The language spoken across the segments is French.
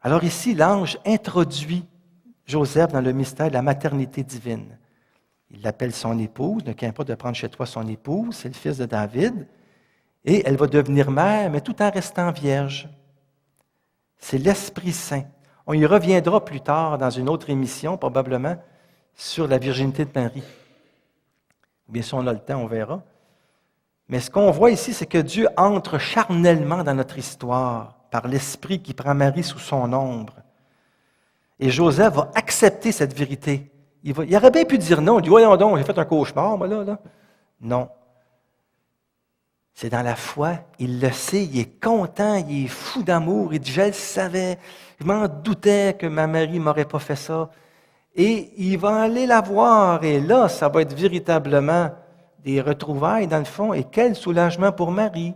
Alors ici, l'ange introduit Joseph dans le mystère de la maternité divine. Il l'appelle son épouse, ne qu'importe de prendre chez toi son épouse, c'est le fils de David, et elle va devenir mère, mais tout en restant vierge. C'est l'Esprit Saint. On y reviendra plus tard dans une autre émission, probablement, sur la virginité de Marie. Bien sûr, on a le temps, on verra. Mais ce qu'on voit ici, c'est que Dieu entre charnellement dans notre histoire par l'Esprit qui prend Marie sous son ombre. Et Joseph va accepter cette vérité. Il aurait bien pu dire non. Il dit, voyons donc, j'ai fait un cauchemar, moi, là. Non. C'est dans la foi. Il le sait, il est content, il est fou d'amour. Il dit, je le savais, je m'en doutais que ma Marie ne m'aurait pas fait ça. Et il va aller la voir. Et là, ça va être véritablement des retrouvailles, dans le fond. Et quel soulagement pour Marie,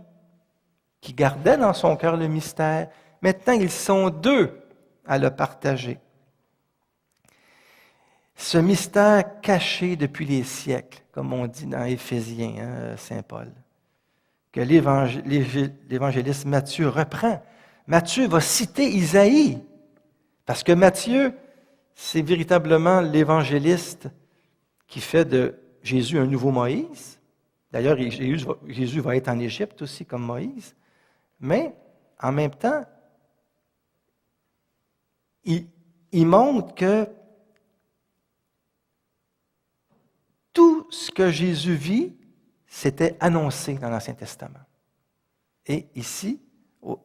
qui gardait dans son cœur le mystère. Maintenant, ils sont deux à le partager. Ce mystère caché depuis les siècles, comme on dit dans Éphésiens, Saint Paul, que l'évangéliste Matthieu reprend. Matthieu va citer Isaïe, parce que Matthieu, c'est véritablement l'évangéliste qui fait de Jésus un nouveau Moïse. D'ailleurs, Jésus va être en Égypte aussi comme Moïse. Mais, en même temps, il montre que tout ce que Jésus vit, c'était annoncé dans l'Ancien Testament. Et ici,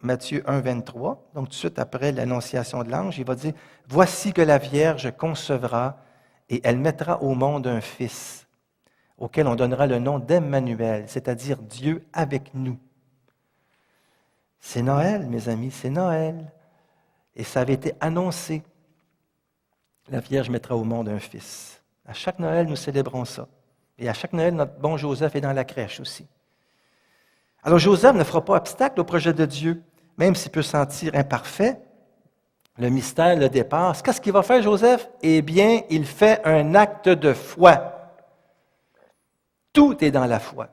Matthieu 1, 23, donc tout de suite après l'annonciation de l'ange, il va dire, « Voici que la Vierge concevra et elle mettra au monde un fils, auquel on donnera le nom d'Emmanuel, c'est-à-dire Dieu avec nous. » C'est Noël, mes amis, c'est Noël. Et ça avait été annoncé. La Vierge mettra au monde un fils. À chaque Noël, nous célébrons ça. Et à chaque Noël, notre bon Joseph est dans la crèche aussi. Alors Joseph ne fera pas obstacle au projet de Dieu, même s'il peut se sentir imparfait. Le mystère le dépasse. Qu'est-ce qu'il va faire, Joseph? Eh bien, il fait un acte de foi. Tout est dans la foi.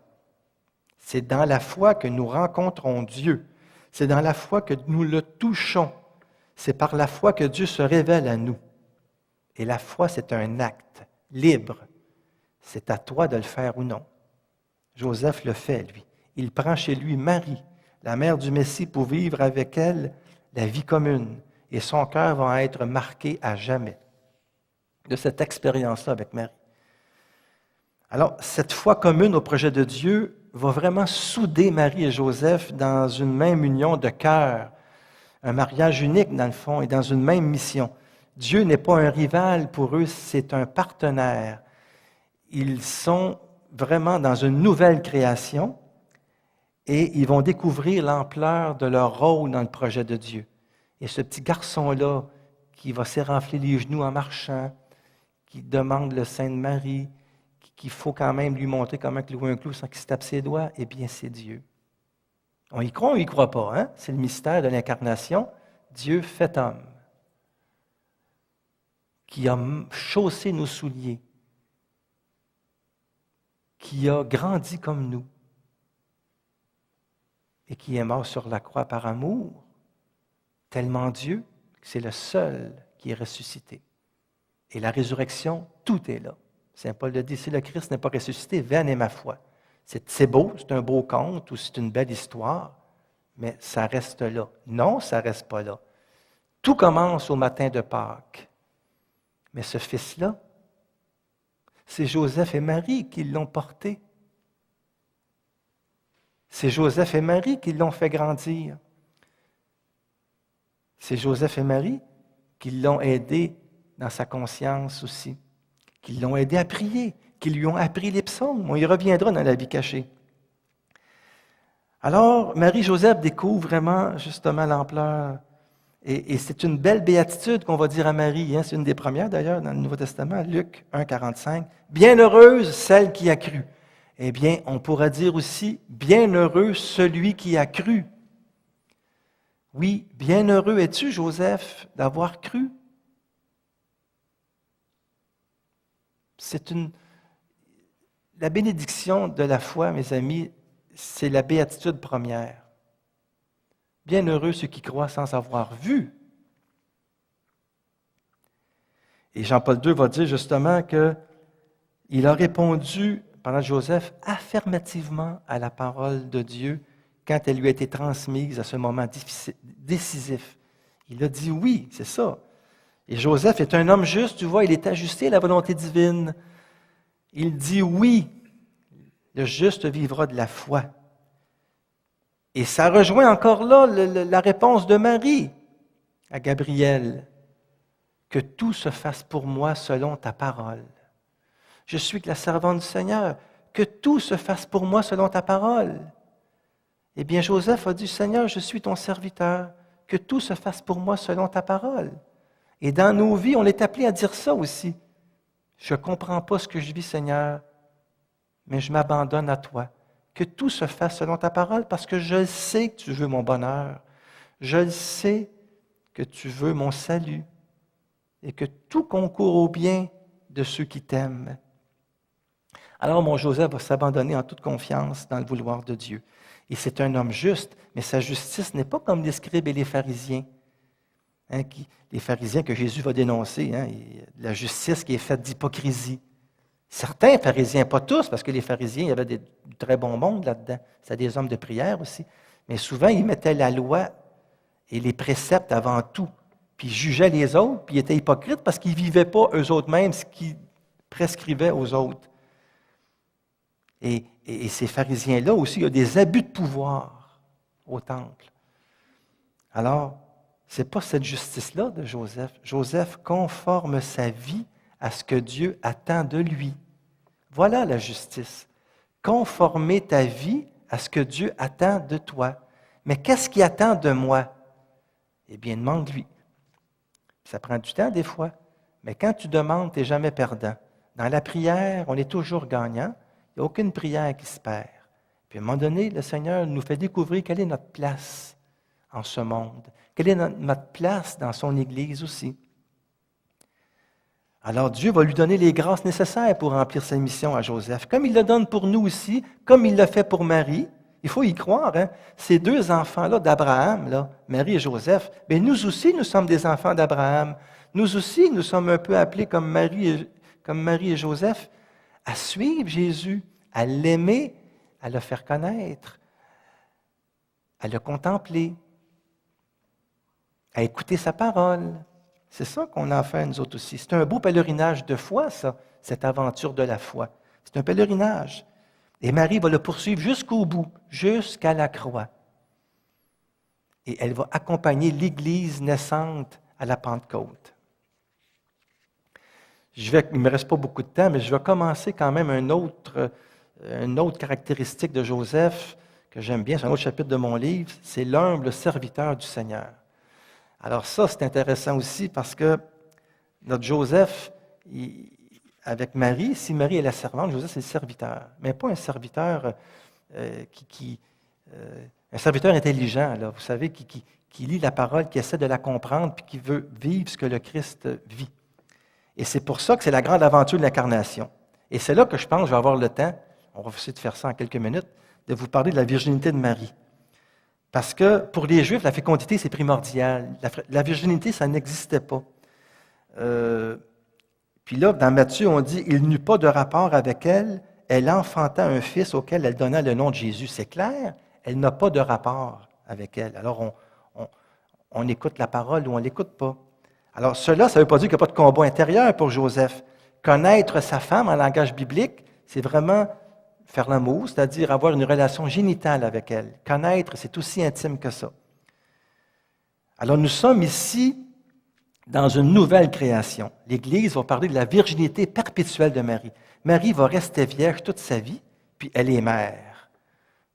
C'est dans la foi que nous rencontrons Dieu. C'est dans la foi que nous le touchons. C'est par la foi que Dieu se révèle à nous. Et la foi, c'est un acte libre. C'est à toi de le faire ou non. Joseph le fait, lui. Il prend chez lui Marie, la mère du Messie, pour vivre avec elle la vie commune. Et son cœur va être marqué à jamais de cette expérience-là avec Marie. Alors, cette foi commune au projet de Dieu va vraiment souder Marie et Joseph dans une même union de cœur, un mariage unique dans le fond et dans une même mission. Dieu n'est pas un rival pour eux, c'est un partenaire. Ils sont vraiment dans une nouvelle création et ils vont découvrir l'ampleur de leur rôle dans le projet de Dieu. Et ce petit garçon-là qui va s'érafler les genoux en marchant, qui demande le sein de Marie, qu'il faut quand même lui montrer comment clouer un clou sans qu'il se tape ses doigts, eh bien, c'est Dieu. On y croit ou on n'y croit pas, hein? C'est le mystère de l'incarnation. Dieu fait homme, qui a chaussé nos souliers, qui a grandi comme nous et qui est mort sur la croix par amour, tellement Dieu que c'est le seul qui est ressuscité. Et la résurrection, tout est là. Saint Paul le dit, si le Christ n'est pas ressuscité, vaine est ma foi. C'est beau, c'est un beau conte ou c'est une belle histoire, mais ça reste là. Non, ça ne reste pas là. Tout commence au matin de Pâques. Mais ce fils-là, c'est Joseph et Marie qui l'ont porté. C'est Joseph et Marie qui l'ont fait grandir. C'est Joseph et Marie qui l'ont aidé dans sa conscience aussi, qui l'ont aidé à prier, qui lui ont appris les psaumes. On y reviendra dans la vie cachée. Alors, Marie-Joseph découvre vraiment, justement, l'ampleur. Et c'est une belle béatitude qu'on va dire à Marie. Hein? C'est une des premières, d'ailleurs, dans le Nouveau Testament, Luc 1, 45. « Bienheureuse celle qui a cru. » Eh bien, on pourra dire aussi « Bienheureux celui qui a cru. » Oui, bienheureux es-tu, Joseph, d'avoir cru? la bénédiction de la foi, mes amis, c'est la béatitude première. Bienheureux ceux qui croient sans avoir vu. Et Jean-Paul II va dire justement qu'il a répondu, pendant Joseph, affirmativement à la parole de Dieu quand elle lui a été transmise à ce moment décisif. Il a dit oui, c'est ça. Et Joseph est un homme juste, tu vois, il est ajusté à la volonté divine. Il dit oui, le juste vivra de la foi. Et ça rejoint encore là la réponse de Marie à Gabriel. Que tout se fasse pour moi selon ta parole. Je suis que la servante du Seigneur. Que tout se fasse pour moi selon ta parole. Eh bien, Joseph a dit, Seigneur, je suis ton serviteur. Que tout se fasse pour moi selon ta parole. Et dans nos vies, on est appelé à dire ça aussi. Je ne comprends pas ce que je vis, Seigneur, mais je m'abandonne à toi. Que tout se fasse selon ta parole, parce que je sais que tu veux mon bonheur. Je sais que tu veux mon salut. Et que tout concourt au bien de ceux qui t'aiment. Alors mon Joseph va s'abandonner en toute confiance dans le vouloir de Dieu. Et c'est un homme juste, mais sa justice n'est pas comme les scribes et les pharisiens. Les pharisiens que Jésus va dénoncer, la justice qui est faite d'hypocrisie. Certains pharisiens, pas tous, parce que les pharisiens, il y avait du très bon monde là-dedans. C'était des hommes de prière aussi. Mais souvent, ils mettaient la loi et les préceptes avant tout. Puis ils jugeaient les autres, puis ils étaient hypocrites parce qu'ils ne vivaient pas eux autres mêmes ce qu'ils prescrivaient aux autres. Et ces pharisiens-là aussi, il y a des abus de pouvoir au temple. Alors, ce n'est pas cette justice-là de Joseph. Joseph conforme sa vie à ce que Dieu attend de lui. Voilà la justice. Conformer ta vie à ce que Dieu attend de toi. Mais qu'est-ce qu'il attend de moi? Eh bien, demande-lui. Ça prend du temps des fois, mais quand tu demandes, tu n'es jamais perdant. Dans la prière, on est toujours gagnant. Il n'y a aucune prière qui se perd. Puis à un moment donné, le Seigneur nous fait découvrir quelle est notre place en ce monde. Quelle est notre place dans son Église aussi. Alors Dieu va lui donner les grâces nécessaires pour remplir sa mission à Joseph. Comme il le donne pour nous aussi, comme il l'a fait pour Marie. Il faut y croire, hein? Ces deux enfants-là d'Abraham, là, Marie et Joseph, bien, nous aussi, nous sommes des enfants d'Abraham. Nous aussi, nous sommes un peu appelés comme Marie et Joseph, à suivre Jésus, à l'aimer, à le faire connaître, à le contempler, à écouter sa parole. C'est ça qu'on a à faire, nous autres aussi. C'est un beau pèlerinage de foi, ça, cette aventure de la foi. C'est un pèlerinage. Et Marie va le poursuivre jusqu'au bout, jusqu'à la croix. Et elle va accompagner l'Église naissante à la Pentecôte. Il ne me reste pas beaucoup de temps, mais je vais commencer quand même une autre caractéristique de Joseph que j'aime bien, c'est un autre chapitre de mon livre, c'est l'humble serviteur du Seigneur. Alors ça, c'est intéressant aussi parce que notre Joseph, avec Marie, si Marie est la servante, Joseph c'est le serviteur, mais pas un serviteur un serviteur intelligent, là, vous savez, qui lit la parole, qui essaie de la comprendre, puis qui veut vivre ce que le Christ vit. Et c'est pour ça que c'est la grande aventure de l'incarnation. Et c'est là que je pense, je vais avoir le temps, on va essayer de faire ça en quelques minutes, de vous parler de la virginité de Marie. Parce que pour les Juifs, la fécondité, c'est primordial. La virginité, ça n'existait pas. Puis là, dans Matthieu, on dit « Il n'eut pas de rapport avec elle, elle enfanta un fils auquel elle donna le nom de Jésus. » C'est clair, elle n'a pas de rapport avec elle. Alors, on écoute la parole ou on ne l'écoute pas. Alors, cela, ça ne veut pas dire qu'il n'y a pas de combat intérieur pour Joseph. Connaître sa femme en langage biblique, c'est vraiment faire l'amour, c'est-à-dire avoir une relation génitale avec elle. Connaître, c'est aussi intime que ça. Alors, nous sommes ici dans une nouvelle création. L'Église va parler de la virginité perpétuelle de Marie. Marie va rester vierge toute sa vie, puis elle est mère.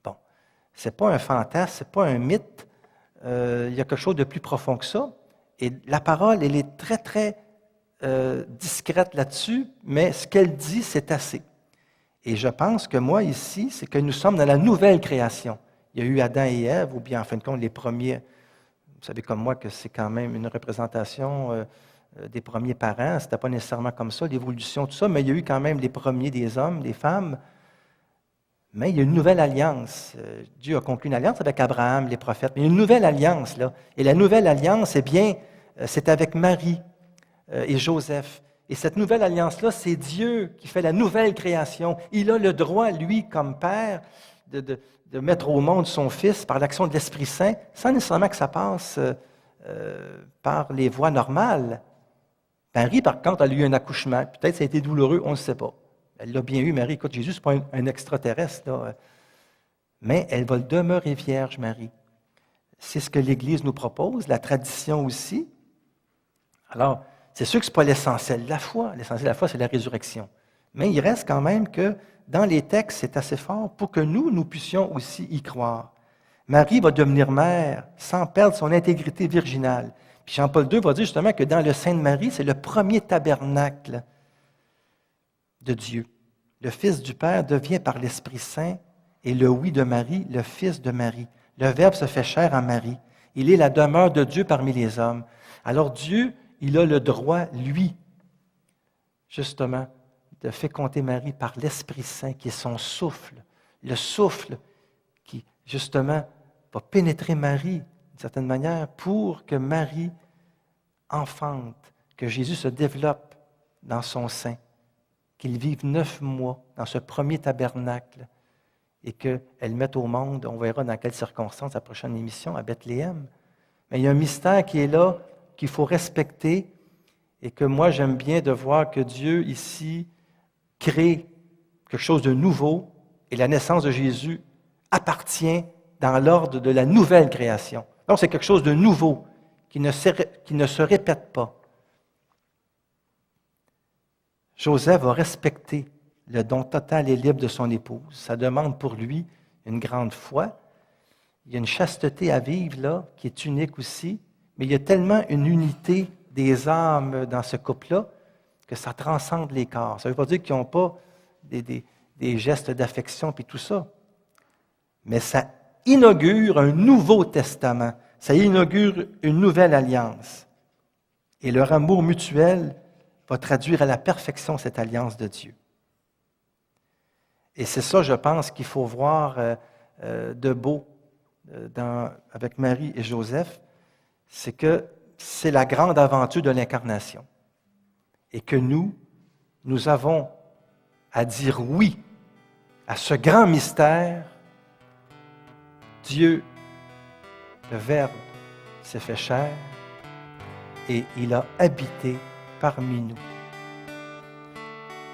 Bon, ce n'est pas un fantasme, ce n'est pas un mythe. Il y a quelque chose de plus profond que ça. Et la parole, elle est très, très discrète là-dessus, mais ce qu'elle dit, c'est assez. Et je pense que moi, ici, c'est que nous sommes dans la nouvelle création. Il y a eu Adam et Ève, ou bien, en fin de compte, les premiers. Vous savez comme moi que c'est quand même une représentation des premiers parents. Ce n'était pas nécessairement comme ça, l'évolution, tout ça, mais il y a eu quand même les premiers des hommes, des femmes. Mais il y a une nouvelle alliance. Dieu a conclu une alliance avec Abraham, les prophètes, mais il y a une nouvelle alliance, là. Et la nouvelle alliance, eh bien, c'est avec Marie et Joseph. Et cette nouvelle alliance-là, c'est Dieu qui fait la nouvelle création. Il a le droit, lui, comme Père, de mettre au monde son Fils par l'action de l'Esprit Saint, sans nécessairement que ça passe par les voies normales. Marie, par contre, elle a eu un accouchement. Peut-être ça a été douloureux, on ne sait pas. Elle l'a bien eu, Marie. Écoute, Jésus, ce n'est pas un extraterrestre, là. Mais elle va demeurer vierge, Marie. C'est ce que l'Église nous propose, la tradition aussi. Alors, c'est sûr que ce n'est pas l'essentiel de la foi. L'essentiel de la foi, c'est la résurrection. Mais il reste quand même que dans les textes, c'est assez fort pour que nous puissions aussi y croire. Marie va devenir mère sans perdre son intégrité virginale. Puis Jean-Paul II va dire justement que dans le sein de Marie, c'est le premier tabernacle de Dieu. Le Fils du Père devient par l'Esprit Saint et le oui de Marie, le Fils de Marie. Le Verbe se fait chair en Marie. Il est la demeure de Dieu parmi les hommes. Alors Dieu, il a le droit, lui, justement, de féconder Marie par l'Esprit Saint qui est son souffle. Le souffle qui, justement, va pénétrer Marie, d'une certaine manière, pour que Marie enfante, que Jésus se développe dans son sein, qu'il vive 9 mois dans ce premier tabernacle et qu'elle mette au monde, on verra dans quelles circonstances, la prochaine émission, à Bethléem. Mais il y a un mystère qui est là, qu'il faut respecter et que moi, j'aime bien de voir que Dieu, ici, crée quelque chose de nouveau et la naissance de Jésus appartient dans l'ordre de la nouvelle création. Donc, c'est quelque chose de nouveau qui ne se répète pas. Joseph va respecter le don total et libre de son épouse. Ça demande pour lui une grande foi. Il y a une chasteté à vivre là, qui est unique aussi, mais il y a tellement une unité des âmes dans ce couple-là que ça transcende les corps. Ça ne veut pas dire qu'ils n'ont pas des gestes d'affection et tout ça, mais ça inaugure un nouveau testament. Ça inaugure une nouvelle alliance. Et leur amour mutuel va traduire à la perfection cette alliance de Dieu. Et c'est ça, je pense, qu'il faut voir de beau avec Marie et Joseph, c'est que c'est la grande aventure de l'incarnation. Et que nous avons à dire oui à ce grand mystère. Dieu, le Verbe, s'est fait chair et il a habité parmi nous.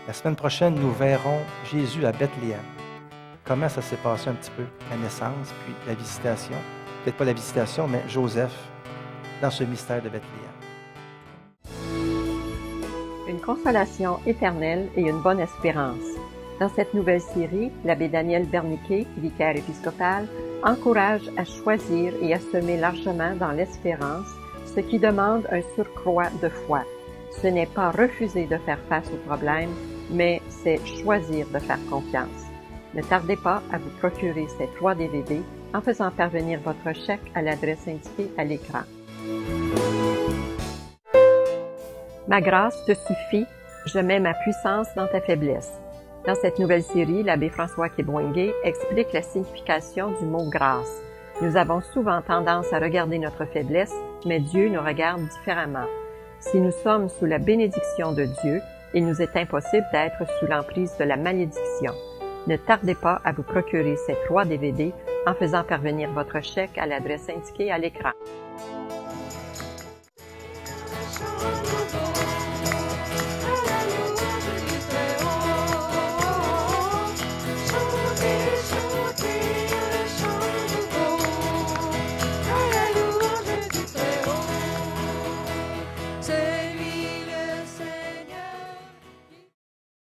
La semaine prochaine, nous verrons Jésus à Bethléem. Comment ça s'est passé un petit peu, la naissance, puis la visitation. Peut-être pas la visitation, mais Joseph, dans ce mystère de Bethléem. Une consolation éternelle et une bonne espérance. Dans cette nouvelle série, l'abbé Daniel Berniquet, vicaire épiscopal, encourage à choisir et à semer largement dans l'espérance, ce qui demande un surcroît de foi. Ce n'est pas refuser de faire face aux problèmes, mais c'est choisir de faire confiance. Ne tardez pas à vous procurer ces 3 DVD en faisant parvenir votre chèque à l'adresse indiquée à l'écran. Ma grâce te suffit, je mets ma puissance dans ta faiblesse. Dans cette nouvelle série, l'abbé François Kibwenge explique la signification du mot « grâce ». Nous avons souvent tendance à regarder notre faiblesse, mais Dieu nous regarde différemment. Si nous sommes sous la bénédiction de Dieu, il nous est impossible d'être sous l'emprise de la malédiction. Ne tardez pas à vous procurer ces 3 DVD en faisant parvenir votre chèque à l'adresse indiquée à l'écran.